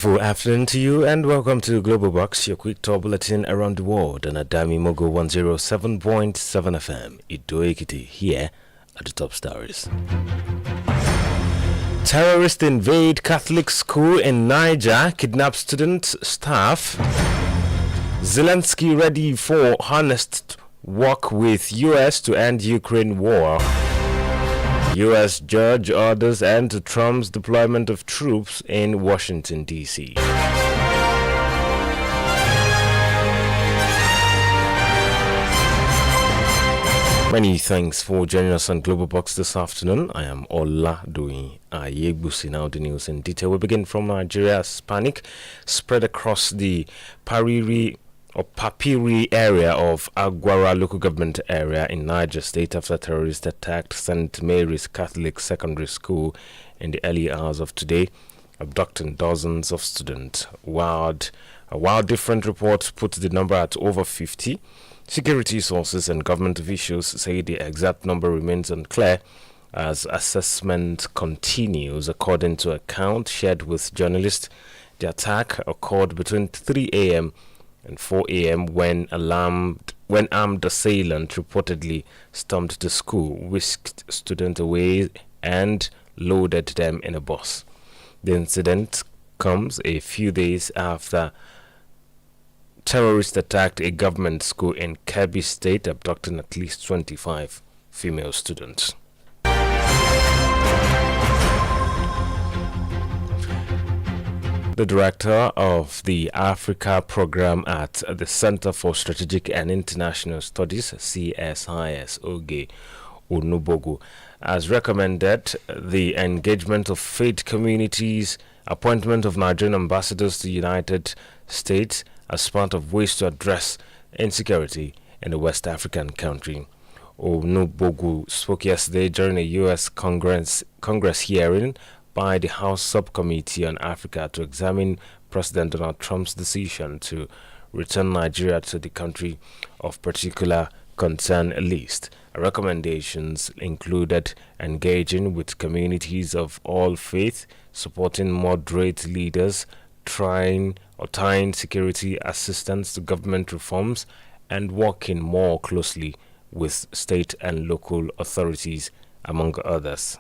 Good afternoon to you and welcome to Global Box, your quick talk bulletin around the world on Adamimogo 107.7 FM. Adamimogo Ekiti here at the top stories. Terrorists invade Catholic school in Niger, kidnap students, staff. Zelensky ready for honest walk with US to end Ukraine war. U.S. judge orders end to Trump's deployment of troops in Washington, D.C. Many thanks for joining us on Global Box this afternoon. I am Ola Doi Ayegbusi. Now the news in detail. We begin from Nigeria's panic spread across the Papiri area of Agwara local government area in Niger State after terrorists attacked St. Mary's Catholic Secondary School in the early hours of today, abducting dozens of students. While different reports put the number at over 50, security sources and government officials say the exact number remains unclear as assessment continues. According to account shared with journalists, the attack occurred between 3 a.m. and 4 a.m. when armed assailant reportedly stormed the school, whisked students away and loaded them in a bus. The incident comes a few days after terrorists attacked a government school in Kebbi State, abducting at least 25 female students. The director of the Africa program at the Center for Strategic and International Studies, CSIS, Oge Onubogu, has recommended the engagement of faith communities, appointment of Nigerian ambassadors to the United States as part of ways to address insecurity in the West African country. Onubogu spoke yesterday during a U.S. Congress hearing by the House Subcommittee on Africa to examine President Donald Trump's decision to return Nigeria to the country of particular concern list. Recommendations included engaging with communities of all faith, supporting moderate leaders, tying security assistance to government reforms, and working more closely with state and local authorities, among others.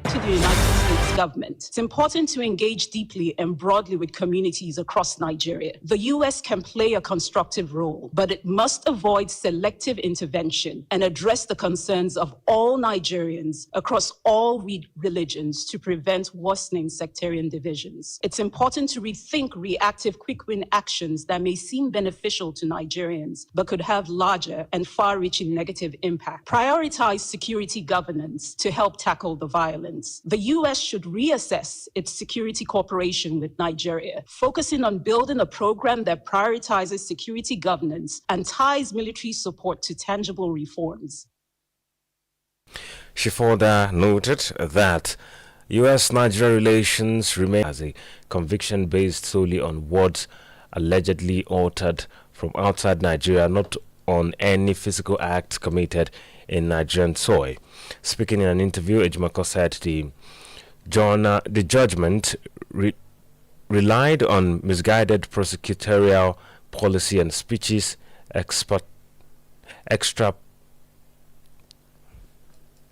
To the United States government, it's important to engage deeply and broadly with communities across Nigeria. The U.S. can play a constructive role, but it must avoid selective intervention and address the concerns of all Nigerians across all religions to prevent worsening sectarian divisions. It's important to rethink reactive quick-win actions that may seem beneficial to Nigerians, but could have larger and far-reaching negative impact. Prioritize security governance to help tackle the violence. The U.S. should reassess its security cooperation with Nigeria, focusing on building a program that prioritizes security governance and ties military support to tangible reforms. She further noted that U.S.-Nigeria relations remain as a conviction based solely on words allegedly uttered from outside Nigeria, not on any physical act committed in Nigerian soil. Speaking in an interview, Ejimako said the judgment relied on misguided prosecutorial policy and speeches extra.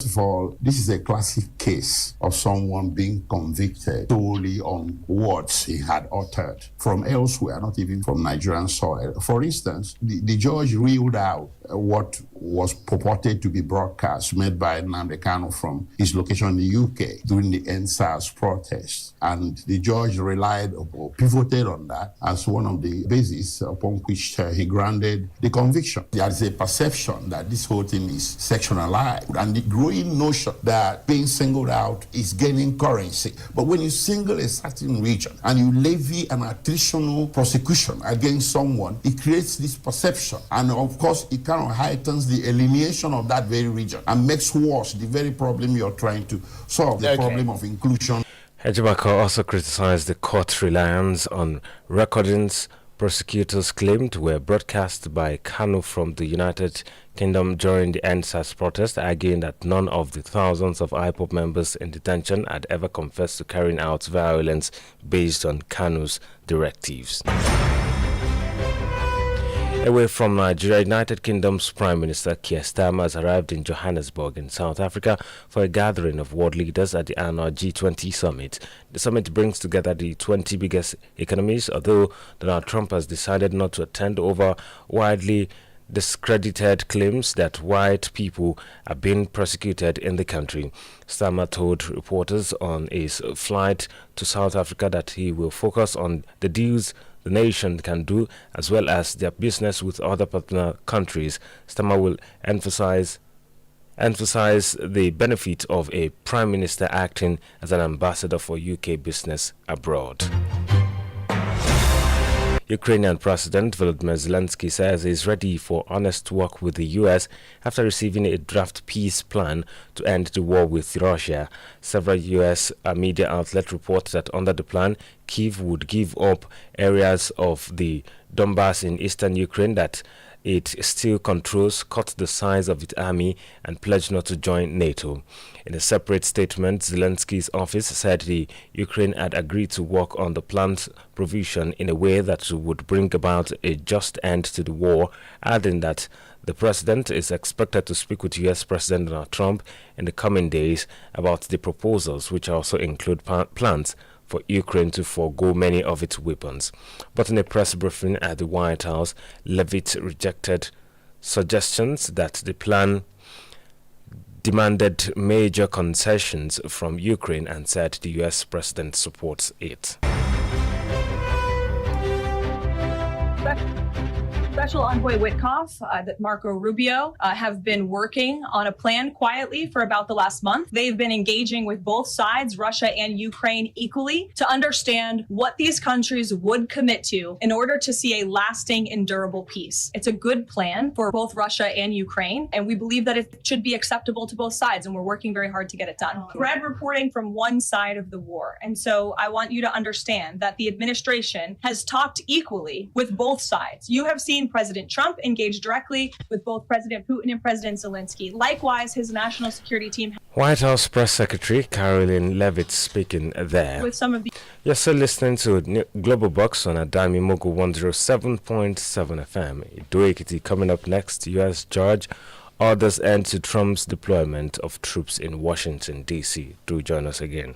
First of all, this is a classic case of someone being convicted solely on words he had uttered from elsewhere, not even from Nigerian soil. For instance, the judge reeled out what was purported to be broadcast made by Nnamdi Kanu from his location in the UK during the NSAS protest. And the judge relied or pivoted on that as one of the bases upon which he granted the conviction. There is a perception that this whole thing is sectionalized, and the growing notion that being singled out is gaining currency. But when you single a certain region and you levy an attritional prosecution against someone, it creates this perception. And of course, it kind of heightens the alienation of that very region and makes worse the very problem you're trying to solve, the problem of inclusion. Ejimako also criticized the court's reliance on recordings prosecutors claimed were broadcast by Kanu from the United Kingdom during the NSAS protest, arguing that none of the thousands of IPOB members in detention had ever confessed to carrying out violence based on Kanu's directives. Away from Nigeria, United Kingdom's Prime Minister Keir Starmer has arrived in Johannesburg in South Africa for a gathering of world leaders at the annual G20 summit. The summit brings together the 20 biggest economies, although Donald Trump has decided not to attend over widely discredited claims that white people are being persecuted in the country. Starmer told reporters on his flight to South Africa that he will focus on the deals the nation can do, as well as their business with other partner countries. Starmer will emphasize the benefit of a prime minister acting as an ambassador for UK business abroad. Ukrainian President Volodymyr Zelensky says he is ready for honest work with the U.S. after receiving a draft peace plan to end the war with Russia. Several U.S. media outlets report that under the plan, Kyiv would give up areas of the Donbas in eastern Ukraine that it still controls, cut the size of its army, and pledged not to join NATO. In a separate statement, Zelensky's office said the Ukraine had agreed to work on the plan's provision in a way that would bring about a just end to the war, adding that the president is expected to speak with U.S. President Donald Trump in the coming days about the proposals, which also include plans for Ukraine to forego many of its weapons. But in a press briefing at the White House, Leavitt rejected suggestions that the plan demanded major concessions from Ukraine and said the U.S. president supports it. Special Envoy Witkoff, that Marco Rubio have been working on a plan quietly for about the last month. They've been engaging with both sides, Russia and Ukraine, equally to understand what these countries would commit to in order to see a lasting and durable peace. It's a good plan for both Russia and Ukraine, and we believe that it should be acceptable to both sides, and we're working very hard to get it done. Red reporting from one side of the war, and so I want you to understand that the administration has talked equally with both sides. You have seen President Trump engage directly with both President Putin and President Zelensky. Likewise, his national security team. White House Press Secretary Caroline Leavitt speaking there. With some of the. You're still listening to Global Box on Adamimogo 107.7 FM. Edo Ekiti coming up next. U.S. judge orders end to Trump's deployment of troops in Washington, D.C. Do join us again.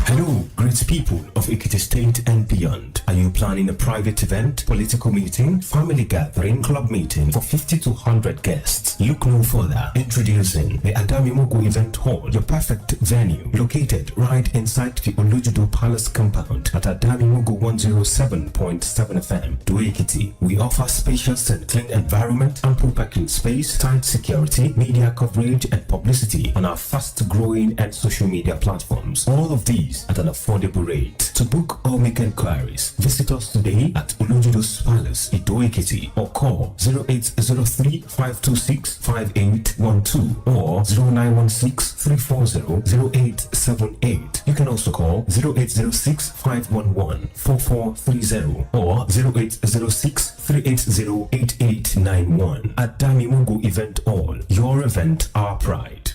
Hello, great people of Ekiti State and beyond. Are you planning a private event, political meeting, family gathering, club meeting for 50 to 100 guests? Look no further. Introducing the Adamimogo Event Hall, your perfect venue, located right inside the Olujudo Palace compound at Adamimogo 107.7 FM, Do Ekiti. We offer spacious and clean environment, ample parking space, tight security, media coverage, and publicity on our fast-growing and social media platforms. All of these at an affordable rate. To book or make inquiries, visit us today at Olujudo's Palace, Edo Ekiti, or call 0803-526-5812 or 0916-340-0878. You can also call 0806-511-4430 or 0806-380-8891. At Adamimogo Event Hall, your event, our pride.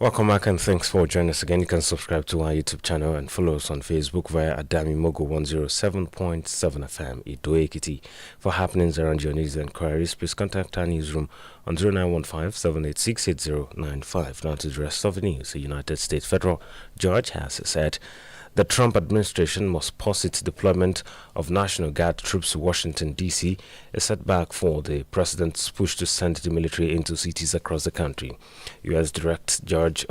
Welcome back and thanks for joining us again. You can subscribe to our YouTube channel and follow us on Facebook via Adamimogo 107.7 FM Edo Ekiti. For happenings around your needs and inquiries, please contact our newsroom on 0915-786-8095. Now to the rest of the news. The United States federal judge has said the Trump administration must pause its deployment of National Guard troops to Washington, D.C., a setback for the president's push to send the military into cities across the country. U.S. District Judge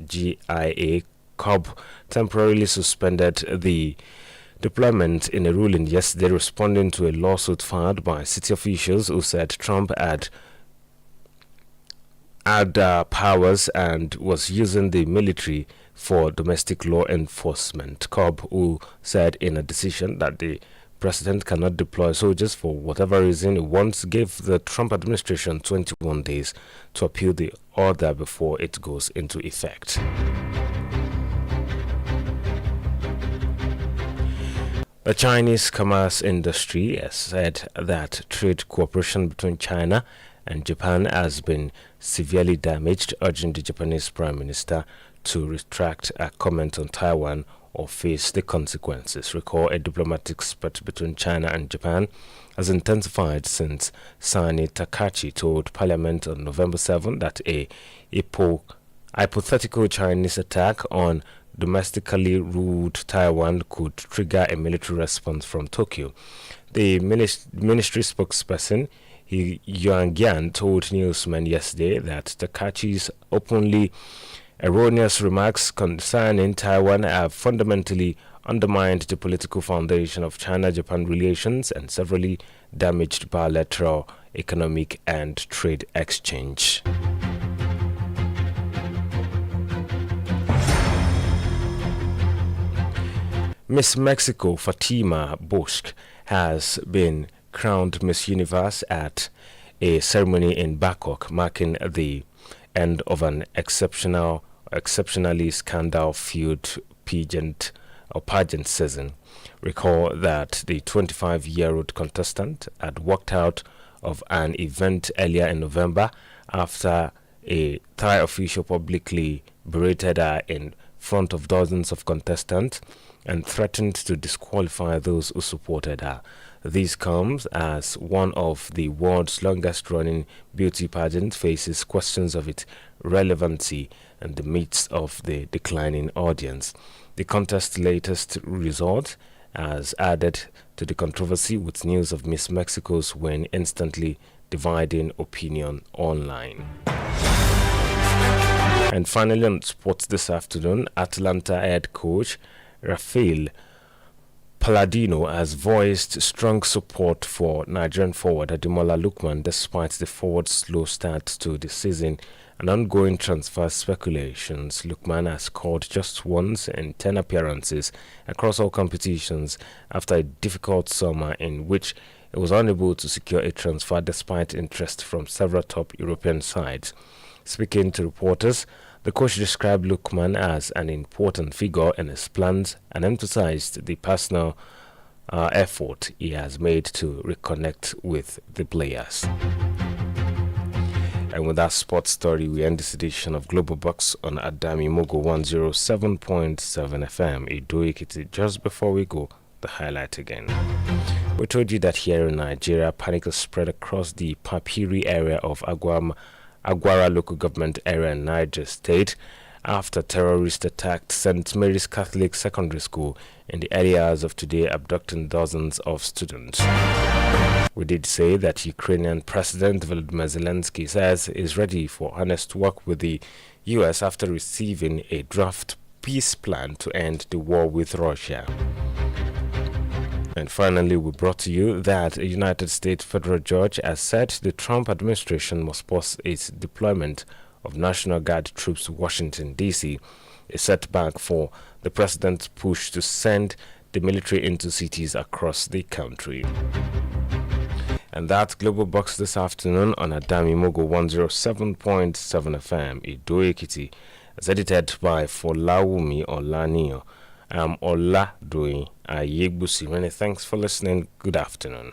G.I.A. Cobb temporarily suspended the deployment in a ruling yesterday, responding to a lawsuit filed by city officials who said Trump had powers and was using the military for domestic law enforcement. Cobb, who said in a decision that the president cannot deploy soldiers for whatever reason he wants, gave the Trump administration 21 days to appeal the order before it goes into effect. The Chinese commerce industry has said that trade cooperation between China and Japan has been severely damaged, urging the Japanese Prime Minister to retract a comment on Taiwan or face the consequences. Recall a diplomatic spurt between China and Japan has intensified since Sani Takachi told Parliament on November 7 that a hypothetical Chinese attack on domestically ruled Taiwan could trigger a military response from Tokyo. The ministry spokesperson Yuan Gian told newsmen yesterday that Takachi's openly erroneous remarks concerning Taiwan have fundamentally undermined the political foundation of China-Japan relations and severely damaged bilateral economic and trade exchange. Miss Mexico Fatima Bosch has been crowned Miss Universe at a ceremony in Bangkok, marking the end of an exceptionally scandal-filled pageant season. Recall that the 25-year-old contestant had walked out of an event earlier in November after a Thai official publicly berated her in front of dozens of contestants and threatened to disqualify those who supported her. This comes as one of the world's longest-running beauty pageants faces questions of its relevancy in the midst of the declining audience. The contest's latest result has added to the controversy, with news of Miss Mexico's win instantly dividing opinion online. And finally, on sports this afternoon, Atlanta head coach Rafael Palladino has voiced strong support for Nigerian forward Ademola Lookman despite the forward's slow start to the season and ongoing transfer speculations. Lookman has scored just once in 10 appearances across all competitions after a difficult summer in which he was unable to secure a transfer despite interest from several top European sides. Speaking to reporters, the coach described Lookman as an important figure in his plans and emphasized the personal effort he has made to reconnect with the players. And with that sports story, we end this edition of Global Box on Adamimogo 107.7 FM, Edo Ekiti. Just before we go, the highlight again. We told you that here in Nigeria, panic has spread across the Papiri area of Agwara local government area in Niger State after terrorists attacked St. Mary's Catholic Secondary School in the early hours of today, abducting dozens of students. We did say that Ukrainian President Volodymyr Zelensky says is ready for honest work with the U.S. after receiving a draft peace plan to end the war with Russia. And finally, we brought to you that a United States federal judge has said the Trump administration must pause its deployment of National Guard troops to Washington, D.C., a setback for the president's push to send the military into cities across the country. And that's Global Box this afternoon on Adamimogo 107.7 FM, Edo Ekiti, as edited by Folawumi Olaniyo. I'm Ola Doing Ayegbusi. Many thanks for listening. Good afternoon.